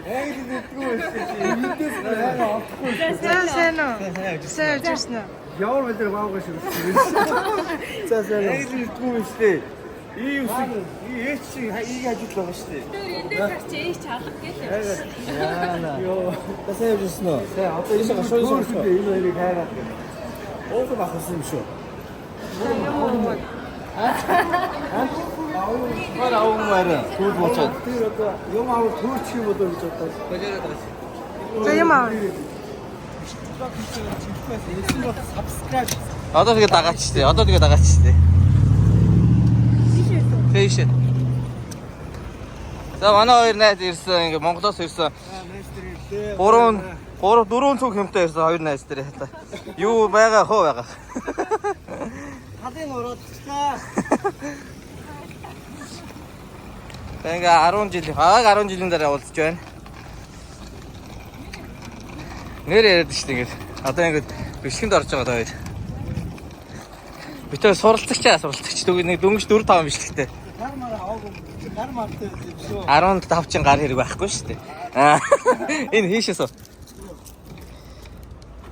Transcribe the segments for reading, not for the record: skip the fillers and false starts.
Сайн жирсэн үү? Явар мэдэр баагаа шиг. За сайн. Яг л мэдгүй юм шүү дээ. Ийм үсэг ээч шиг ийг ажил байгаа шүү дээ. Тэр энэ дээр чи ээч алга гэлээ. Яана. Йоо. Сайн явжсэн үү? Сайн. Одоо энэ гашуун сонсоо. Энэ хоёрыг хайгаад. Оог бахсан юм шүү. Маар аав маар түүд боцоод. Тэр одоо юм аав түүч юм болоо гэж бодож. Бажараад байгаа. За юм аа. Одоо тэгээ дагаач штэ. Одоо тэгээ дагаач штэ. Фэйш. За манай хоёр найз ирсэн. Ингээ Монголоос ирсэн. Дөрөв цуг хэмтэй ирсэн хоёр найз дээр хата. Юу байгаа хөө байгаа. Хадын ороод тацгаа. Ингээ 10 жилийн дараа уулзж байна. Нэр яриад штэ ингээд. Одоо ингээд бэлгэнд орж байгаа даа. Бид суралцагч нэг дөнгөж 4-5 бичлэгтэй. Гар мараа аав гар мартай шүү. 15 чин гар хэрэг байхгүй шүү дээ. Энэ хийшээс.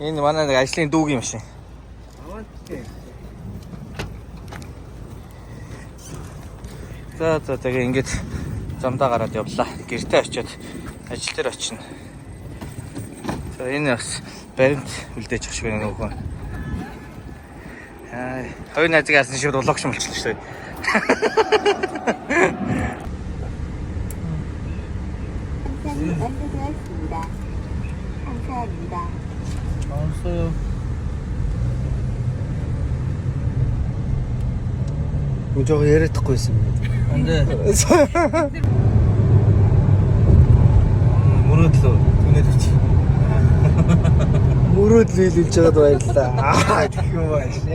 Энэ манай нэг ажлын дүүгийн машин. За тэгээ ингээд замдаа гараад явлаа. Гэртээ очиод ажил дээр очино. За энэ бас баримт үлдээж авах шиг байна нөхөн. Хоёр найзыг яасан шиг улаагч мөлчлөө шүү дээ. 감사합니다. 알았어요. 저거 얘를 듣고 있습니다. 안 돼. 무릇로 눈에 좋지. 무릇 리들쳐도 했다. 아, 그거 맛있네.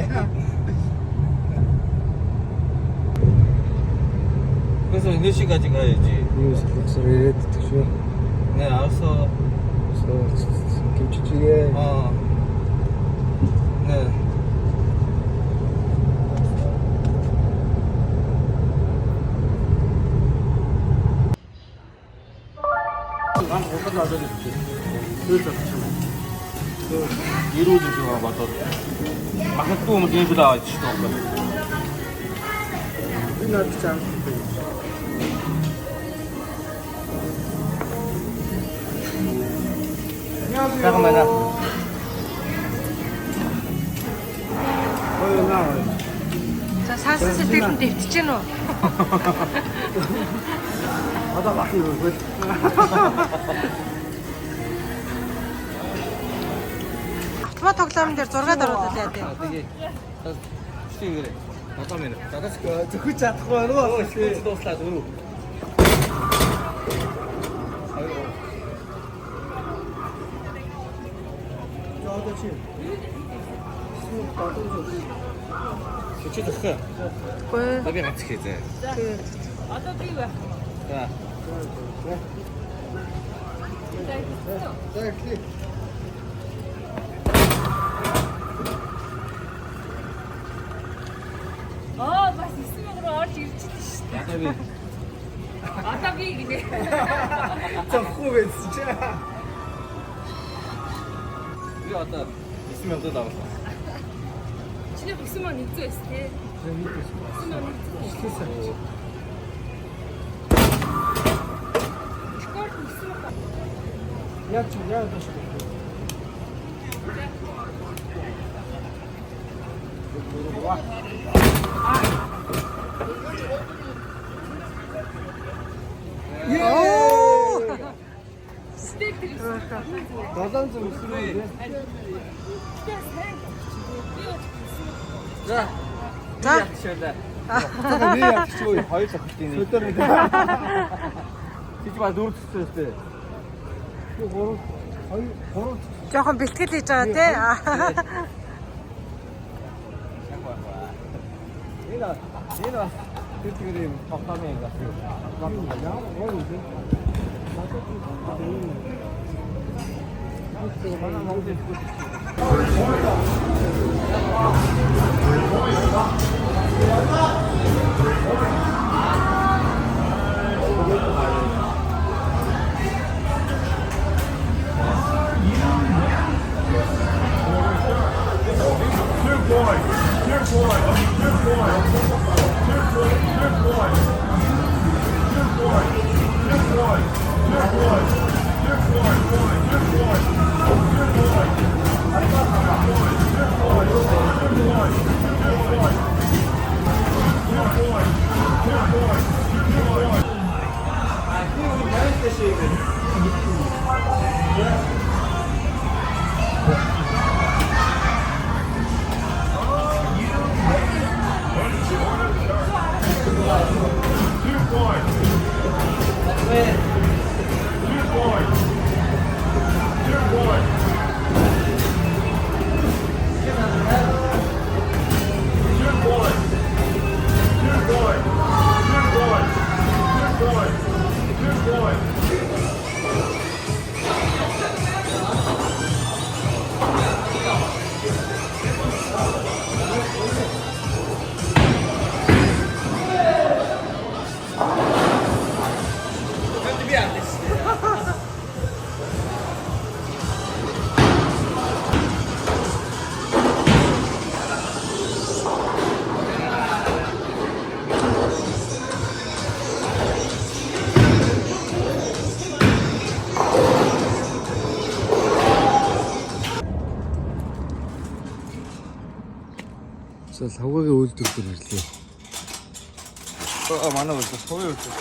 그래서 4시까지 가야지. 이거 목소리 듣죠. 네, 알았어. 김치찌개. 네. 난 거기까지 놔둬줄게. 그래서 그 이루어진 중아 맞아. 막 또 오면 얘보다 지도 없고. 나 진짜. 잠깐만요. За саасан сэтгэлд дэвтэж гэнэ үү? 바다 많이 놀고. Автомат тоглоомн дээр 6 даруудад байдаг. 되게 쉬 그래. 잠깐만요. 나가서 듣고 잡고 하는 거. 시끄러지 도스라 도. Чуть-чуть х. Гүй. Табига гацх хийзээ. Одоо би вэ? За. Бас 9 руу орж ирж дээ шүү дээ. Одоо би гинэ. 좀 후배 진짜. 우리 왔다 있으면 또 나왔어. Чиний 9 мөн нэгзүү байсан тий. 9 мөн нэгзүү. Скорт 9 мөн. я даже. Стейк 나단 좀 쓰는데. 자. За. 시원다. 잠깐 왜 약치 줘? 과일 잡히니. 절대로. 뒤지 마 누르 쳤을 때. 이거 걸어. Жохон бэлтгэл хийж байгаа тий. 얘가 그렇게 밥하면 За лавгагийн үйлдвэр ирлээ. манай үйлдвэр, хувийн үйлдвэр.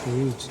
Ийж.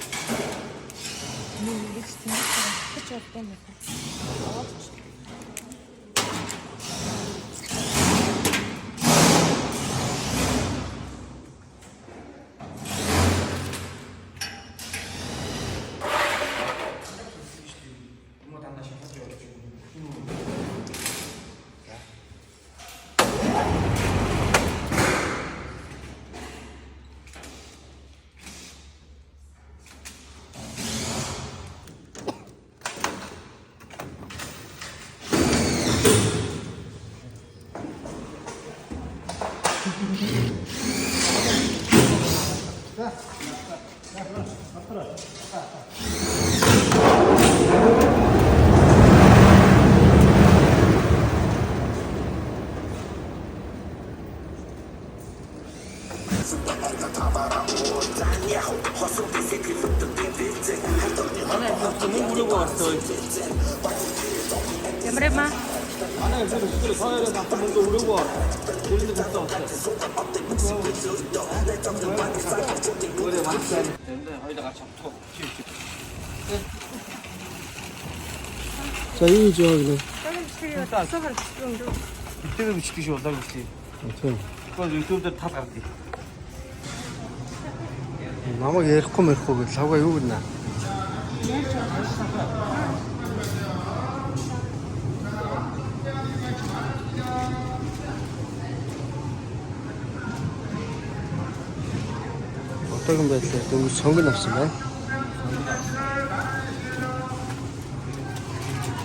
Ямрема. манай зөв зөв хоёроо хамт мөнгө өрөөгөө дөрөнд тасаа авсан. Өөрөө мансаа энэ хоёроо гарч авахгүй. За ийж яаг нэ. Битээ бичдэг шүү удаа бичлээ. Тийм. Тэгэхээр YouTube дээр тал гардыг. Намайг ярихгүй мэрхгүй гэж лавга юу гэнэ? Отоогийн байдлаар дөнгөж сонгон авсан байна.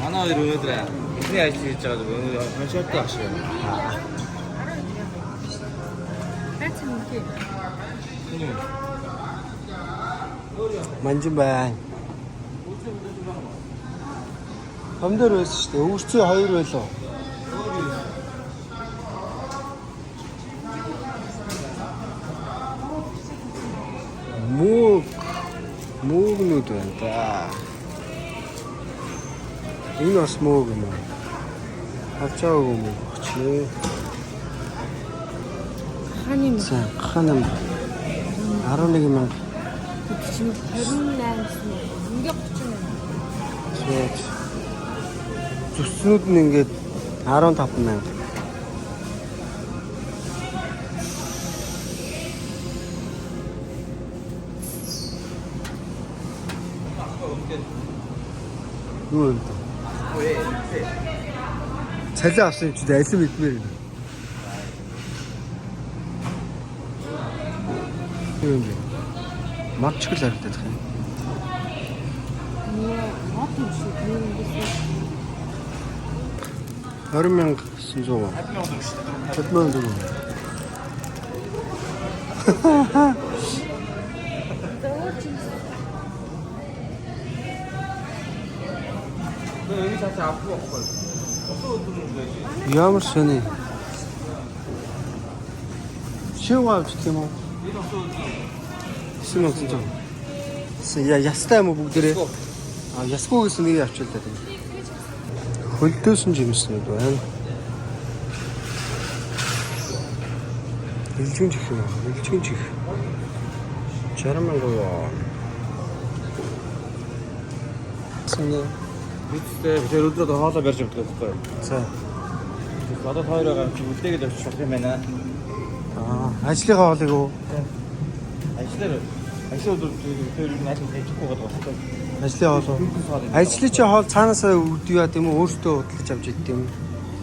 Манай хоёр өнөөдөр эхний ажил хийж байгаа өнөөдөр концерттай багш байна. Манжин байна. Хамдар байсан шүү дээ. Өвөрцөө 2 байлоо. Муугнууд байна да. Энэ бас мууг юм уу? Авчаагүй юм уу? Чи. Ханим Ханам 11,000. 28 ингээд 38. Тэгээд зүснүүд нь ингээд 15,000. Юу юм бэ? Цалин авсан юм чи алим идмээр юм. Юу юм бэ? Марчгал харагдах юм. Хот юм шиг юм гэсэн. 20,900. 50,000 төгрөг. 여기 자체 앞으로 없어요. 없어도 들어오는 거지. Ямар сони. Шив авч гэх юм уу? 얘도 없어도 Сэн өгсөн ч. Ястай юм уу бүгдээрээ? А ясгүй гэсэн нэг авчил даа. Хөлдөөсөн жимснүүд байна. Илжүүн чих юм аа. Илжүүн чих. 60,000 юу? Сэний Бидтэй тэр өдрөд хоолоо барьж өгдөг байхгүй юу? за. Одоо хоёроо гамч үлдээгээд авчих болох юм байна. Ажлынхаа хоолыг уу? Ажил өдөр тэр юу найз хийчихгүй байгаа байхгүй юу? Ажлын хоол уу? Ажлын чи хоол цаанаасаа өгдөг яа гэм үү? Өөртөө худалдаж авч идэв юм.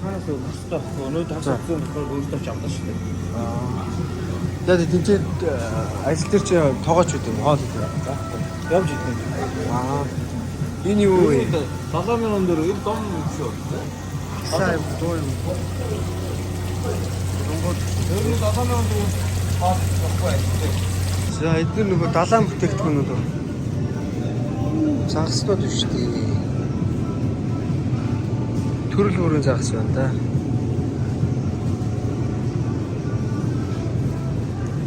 Ханаас өстөө өнөөдөр хасаа өөртөө ч авдаа шүү дээ. Яг тэнцээд ажил дээр чи тоогооч үгүй юм хоол идэв. Явж идэв. Энэ юу вэ? 70,000 дээр ил дом шүү. Сайн дуу юм. Тэр 70,000 дээр хоол байхгүй. За эдгээр нөгөө далайн бүтээгдэхүүнүүд үү? Загснууд биш үү? Төрөл бүрийн загс байна да.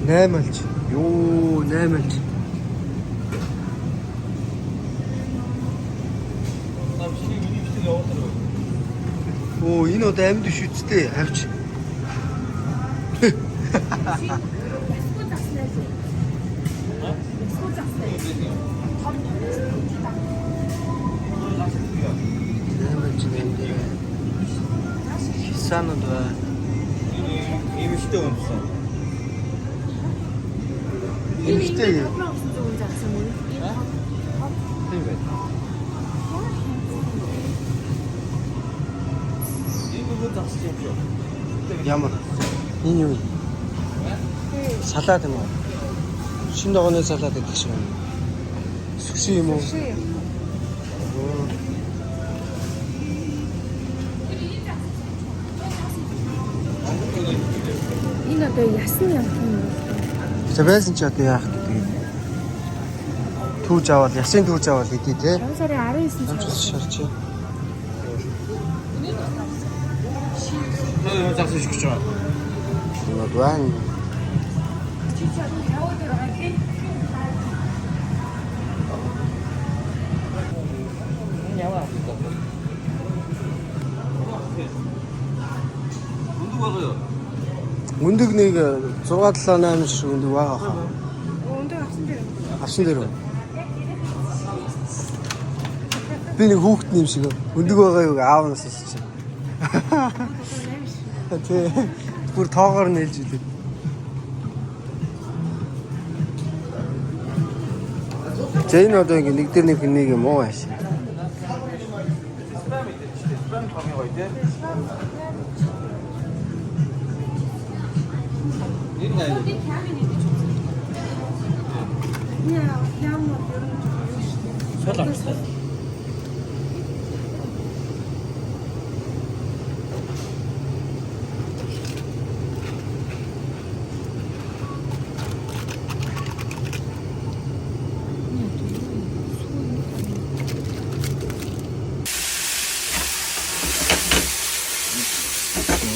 8-алж. Йоо, 8-алж. Оо, энэ удаа амьд биш үсттэй. Авч. Хисаанууд бай. Имэжтэй үнсэн. Эмхтэй. Тийм байна. Энэ засч юм шүү. Ямар? Энэ юу? Салаад юм уу? Шинэ догооны салаад гэдэг шиг байна. Сүши юм уу? Энэ одоо ясны юм юм. За байсан ч одоо яах гэдэг. Түүж аваад, ясын түүж аваад идэв те. Сарын 19-нд Шарч. Тэр засч гэж байна. Энэ байна. Өндөг байгаа юу? Өндөг нэг 6-7-8 шиг өндөг байгаа хаа. өндөр авсан дээр. Авсан дээр үү? Би нэг хүүхэд юм шиг өндөг байгаа юу аавнаас асууж. Тэ. Бүр тоогоор нээлж үлээ. Зэн одоо ингэ нэг дээр нэг юм уу хааш. 스팸 tom이가 있대. 얘는 아니지. 소다.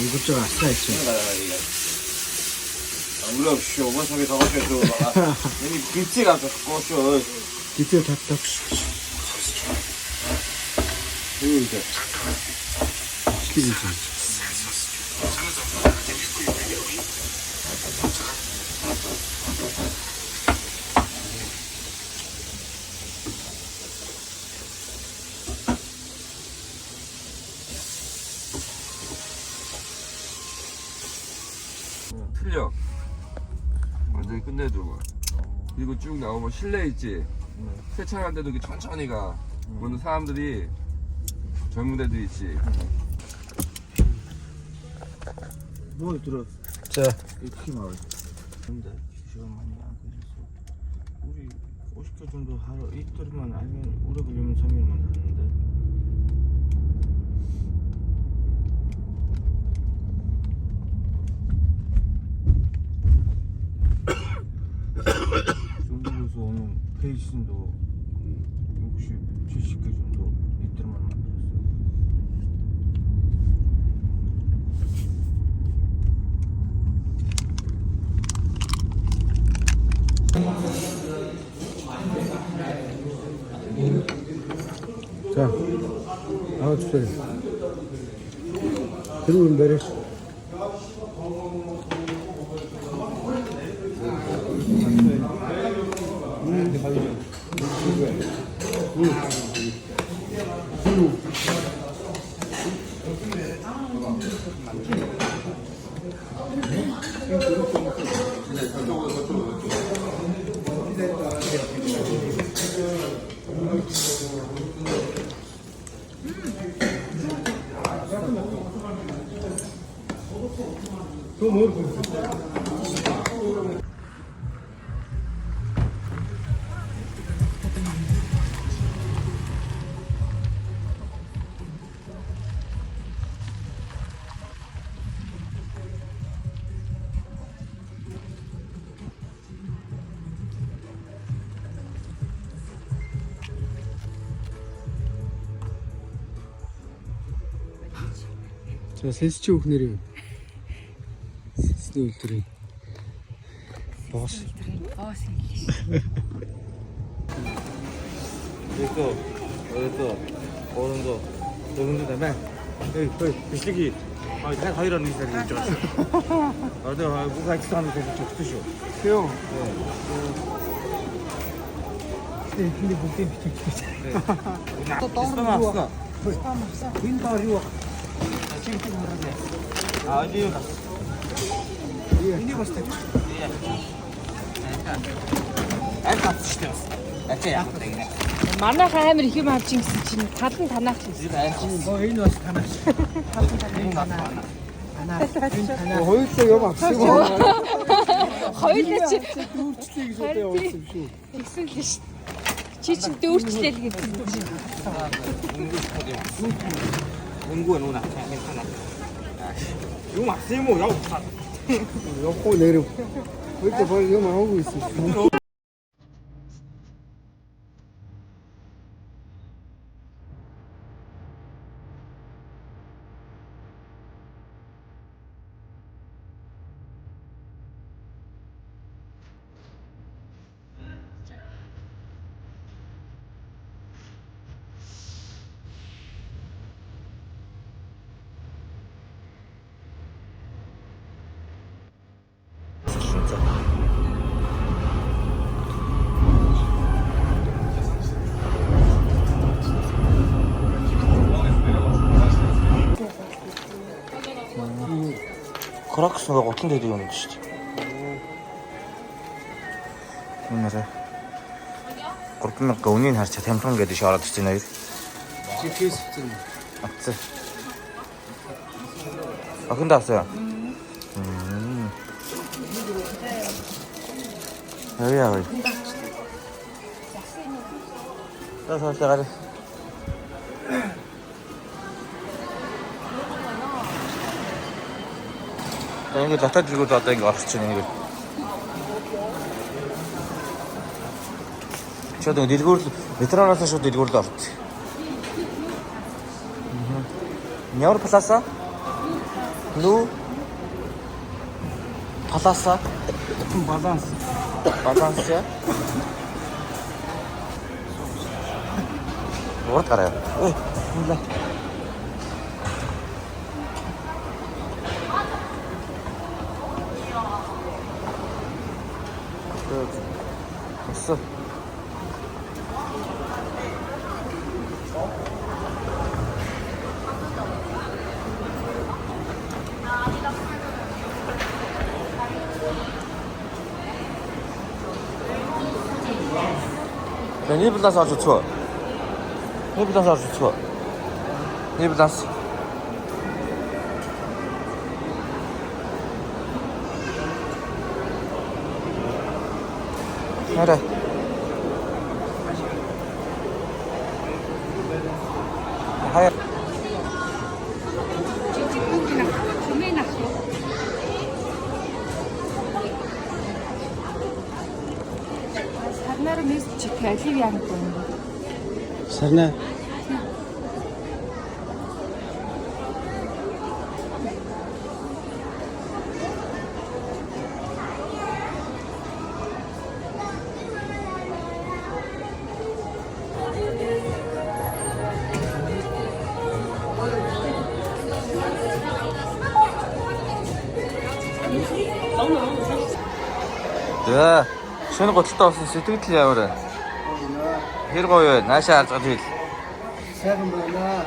이것저것 아싸 있어. 우리 없이 원석이 더 가셔도 여기 김치가 더 꼬셔. 뒤에 다 이거 시키지. 틀려. 완전히 끝내주고. 그리고 쭉 나오면 실내 있지. 세차할 때도 이렇게 천천히 가. 그러면 사람들이 젊은 애들 있지. 뭐 들어? 자, 이렇게 나와. 근데 시간 많이 안 걸렸어. 우리 50개 정도 하루 이틀만 아니면 오래 걸리면 3일만 하는데. 중국에서 오는 페이신도 60, 70개 정도 이틀만 만들었어요. За. Аваад үзлээ. Тэр юм барьж. 자, 센스치 өхнэрийн 센сний үйлдвэрийн боос. 또 오른도 오른도 되면 그 비실기 한 가위로 넣는 사람이 있죠. 내가 뭐가 있어 하면 계속 좀 드시오. 형. 네. 근데 목대 비춰주자. 네. 또 떠오르는 윈터리오. 지금 하는데. 어디요? 유니버시티. Манайх амар их юм авч ингэсэн чинь тал нь танаас чинь. Энэ бас танаас. хоёулаа юм авсан юм аа. Хоёулаа чи Дүүрчлээ гэж одоо явуулсан шүү. тэгсэн л шүү. Чи чинь дүүрчлээ л гэсэн. 공구에 놓나 괜찮아. 이거 맞지 뭐 야. Явахгүй нэрв. Хоёулаа бол юм аваагүй байсан шүү. 크락스가 같은 데도 오는 거지. 오늘은 그렇게 운인 harcаа тамхан гэдэг шиг ороод ирж байна хоёр. GPS хэвчээ. Авцаа. Ахын даасаа. Яа. Тасаа 이거 갖다 주고 왔다 이거 없었잖아 이거. 저도 닐골 베트남에서 저도 닐골도 없었지. 냐우르 팔았어? 누? 팔았어? 바단스야? 뭐 따라요? 몰라. 됐어. 일본 단서 아주 좋아. 일본 단서 아주 좋아. 일본 단서. 그래. 하얀. Сарнаар мессеж чигээ алив яах вэ? Сарна. За шинэ готолтой болсон сэтгэл ямар вэ? Хэр гоё вэ? Наашаа харж байгаа хэл. Сайхан байна.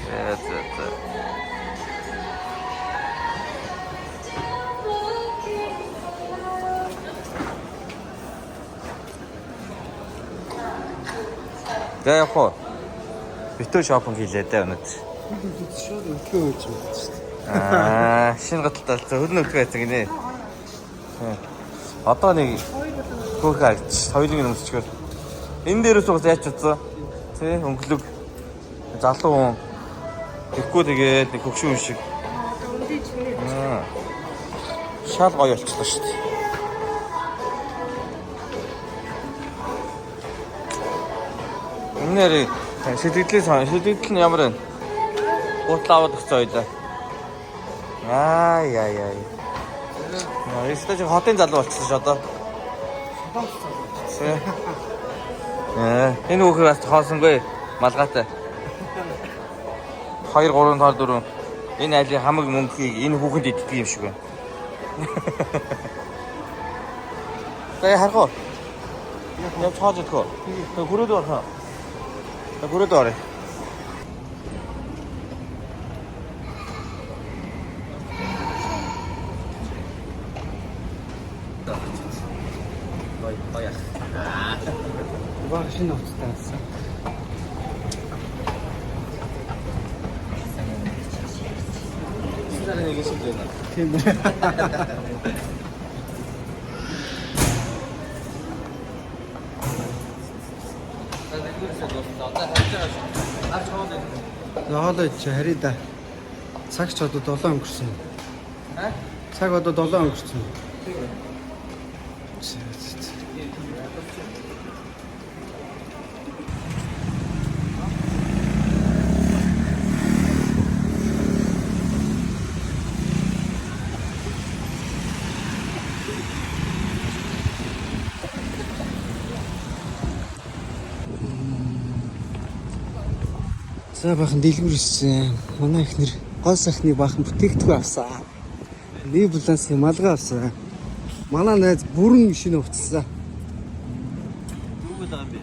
За. За яг хоо. Битүү шопинг хийлээ дээ өнөөдөр. Шууд өглөө үйж байна шүү дээ. Шинэ готолтой хөлн өглөө байсан гинэ. Одоо нэг хөөх авч хоёулын өмсчгөр. Энэ дээрээс угсаа яач утсан? Тэ өнгөлөг залуу хүн тэгэхгүй тэгээд нэг хөгшин хүн шиг. Шал гоё болчихлоо шүү дээ. Үнээр сэтгэл нь ямар вэ? Гутлаа аваад өгсөн ойлаа. Яа. Эсвэл чи хотын залуу болчихсон ш одоо. Энэ хүүхээ бас хоосонгүй малгайтай. 2 3 4 энэ айлын хамаг мөнхийг энэ хүүхэнд иддэг юм шиг байна. Тэгээ харах уу? Яг цааж идэх үү? Тэгээ хүрээд орох. Хүрээд орё. Баяа. Баг шинэ утастай болсон. Сарай нэг юм шиг байна. Тийм үү. Яалаа чи харъя да. Цаг ч одоо 7 өнгөрсөн. Цаг одоо 7 өнгөрсөн. За бахан дэлгүүр ирсэн. Манай ихнэр гол сахны бахан бүтээгдэхүүн авсан. Нэг балансын малгай авсан. Манай найз бүрэн шинэ хувцсан. Юу гэдэг юм бэ?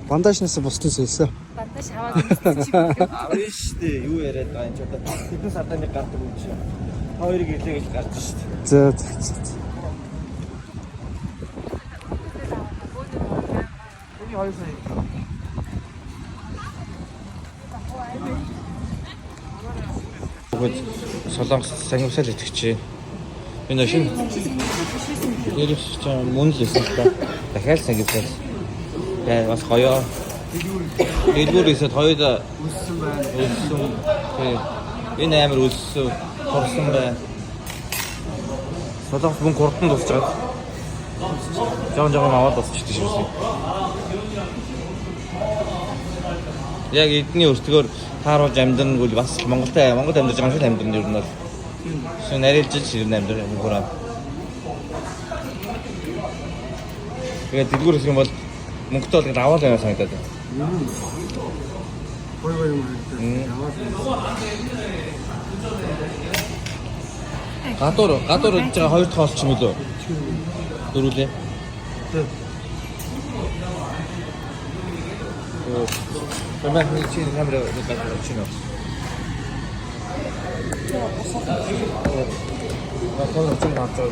Бандажнаас бусдын сэлсэн. Бандаж аваад үзчихсэн. Авна шүү дээ. Юу яриад байгаа юм ч одоо хэдэн сартаа нэг гардаг юм чи. Хоёрыг илээ гэж гарч шүү дээ. За. Эний 2 сая. Бүгд Солонгос сангамсал итгэж байна. Энэ шинэ ярих чинь мөн л байсан та. Дахиад сангамсал. Яа бас гоё. Дэлгүүрээсээ хоёул Үссэн байна. Энэ амар өссөн, хорсон байна. Солонгос мөн хурдан тусч байгаа. Жон аваад тусчихдээ шүүсэн. Яг эдний өртгөөр тааруулж амьдрангүүл бас Монгол амьдарч байгаа шиг амьдрын ер нь бол. Шинэ нарийнжилж ширнэ амьдрын мөрөө. Тэгээд дэлгүүр хэсэг юм бол Монголд бол аваад байгаа санагдаад байна. Гоё юм байна. Гадуур гэж байгаа 2 дахь олч юм уу? Дөрүлээ. Тэмээ нэг чинь камера нэг гадуур чинь. Батал чинь хатаа